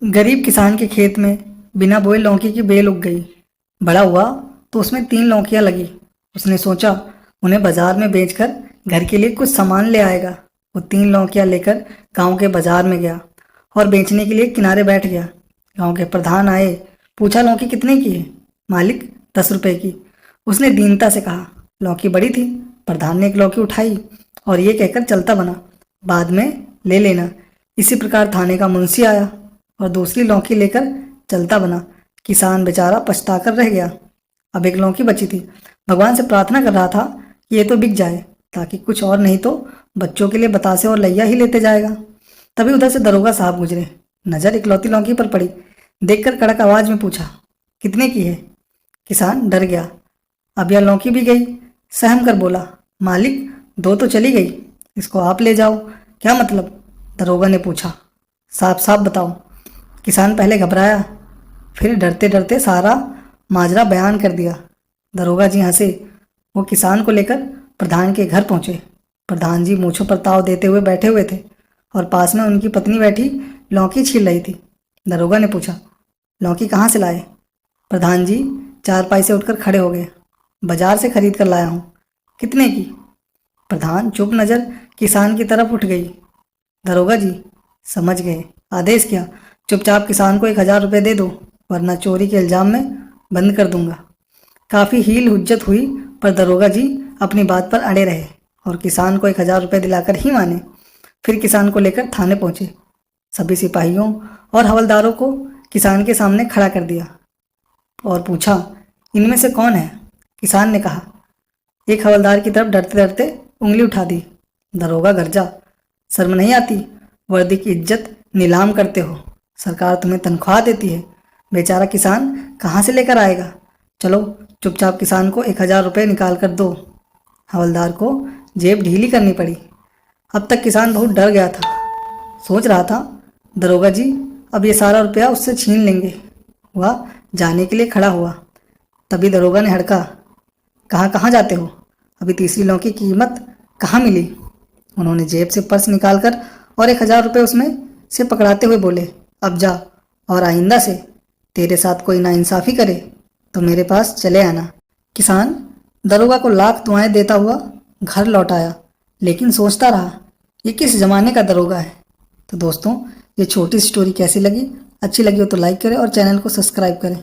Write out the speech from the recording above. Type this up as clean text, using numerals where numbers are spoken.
गरीब किसान के खेत में बिना बोए लौकी की बेल उग गई। बड़ा हुआ तो उसमें 3 लौकियां लगी। उसने सोचा उन्हें बाजार में बेचकर घर के लिए कुछ सामान ले आएगा। वो 3 लौकियां लेकर गांव के बाजार में गया और बेचने के लिए किनारे बैठ गया। गांव के प्रधान आए, पूछा लौकी कितने की है? मालिक, 10 रुपए की। उसने दीनता से कहा। लौकी बड़ी थी। प्रधान ने एक लौकी उठाई और ये कहकर चलता बना, बाद में ले लेना। इसी प्रकार थाने का मुंशी आया और दूसरी लौकी लेकर चलता बना। किसान बेचारा पछताकर रह गया। अब एक लौकी बची थी। भगवान से प्रार्थना कर रहा था कि ये तो बिक जाए, ताकि कुछ और नहीं तो बच्चों के लिए बतासे और लैया ही लेते जाएगा। तभी उधर से दरोगा साहब गुजरे। नजर इकलौती लौकी पर पड़ी। देखकर कड़क आवाज में पूछा, कितने की है? किसान डर गया। अब यह लौकी भी गई। सहम कर बोला, मालिक, 2 तो चली गई, इसको आप ले जाओ। क्या मतलब? दरोगा ने पूछा। साफ साफ बताओ। किसान पहले घबराया, फिर डरते डरते सारा माजरा बयान कर दिया। दरोगा जी हंसे। वो किसान को लेकर प्रधान के घर पहुंचे। प्रधान जी मूंछों पर ताव देते हुए बैठे हुए थे और पास में उनकी पत्नी बैठी लौकी छील रही थी। दरोगा ने पूछा, लौकी कहाँ से लाए? प्रधान जी चारपाई से उठकर खड़े हो गए। बाजार से खरीद कर लाया हूँ। कितने की? प्रधान चुप नजर किसान की तरफ उठ गई। दरोगा जी समझ गए। आदेश किया, चुपचाप किसान को 1000 रुपये दे दो, वरना चोरी के इल्जाम में बंद कर दूंगा। काफ़ी हील हुज्जत हुई, पर दरोगा जी अपनी बात पर अड़े रहे और किसान को 1000 रुपये दिलाकर ही माने। फिर किसान को लेकर थाने पहुंचे। सभी सिपाहियों और हवलदारों को किसान के सामने खड़ा कर दिया और पूछा, इनमें से कौन है? किसान ने कहा। एक हवलदार की तरफ डरते डरते उंगली उठा दी। दरोगा गरजा, शर्म नहीं आती? वर्दी की इज्जत नीलाम करते हो। सरकार तुम्हें तनख्वाह देती है। बेचारा किसान कहाँ से लेकर आएगा? चलो चुपचाप किसान को 1000 रुपये निकाल कर दो। हवलदार को जेब ढीली करनी पड़ी। अब तक किसान बहुत डर गया था। सोच रहा था, दरोगा जी अब ये सारा रुपया उससे छीन लेंगे। वह जाने के लिए खड़ा हुआ। तभी दरोगा ने हड़का, कहाँ कहाँ जाते हो? अभी तीसरी लौकी की कीमत कहाँ मिली? उन्होंने जेब से पर्स निकालकर और 1000 रुपये उसमें से पकड़ाते हुए बोले, अब जा, और आइंदा से तेरे साथ कोई नाइंसाफ़ी करे तो मेरे पास चले आना। किसान दरोगा को लाख दुआएं देता हुआ घर लौट आया, लेकिन सोचता रहा, ये किस ज़माने का दरोगा है। तो दोस्तों, ये छोटी स्टोरी कैसी लगी? अच्छी लगी हो तो लाइक करें और चैनल को सब्सक्राइब करें।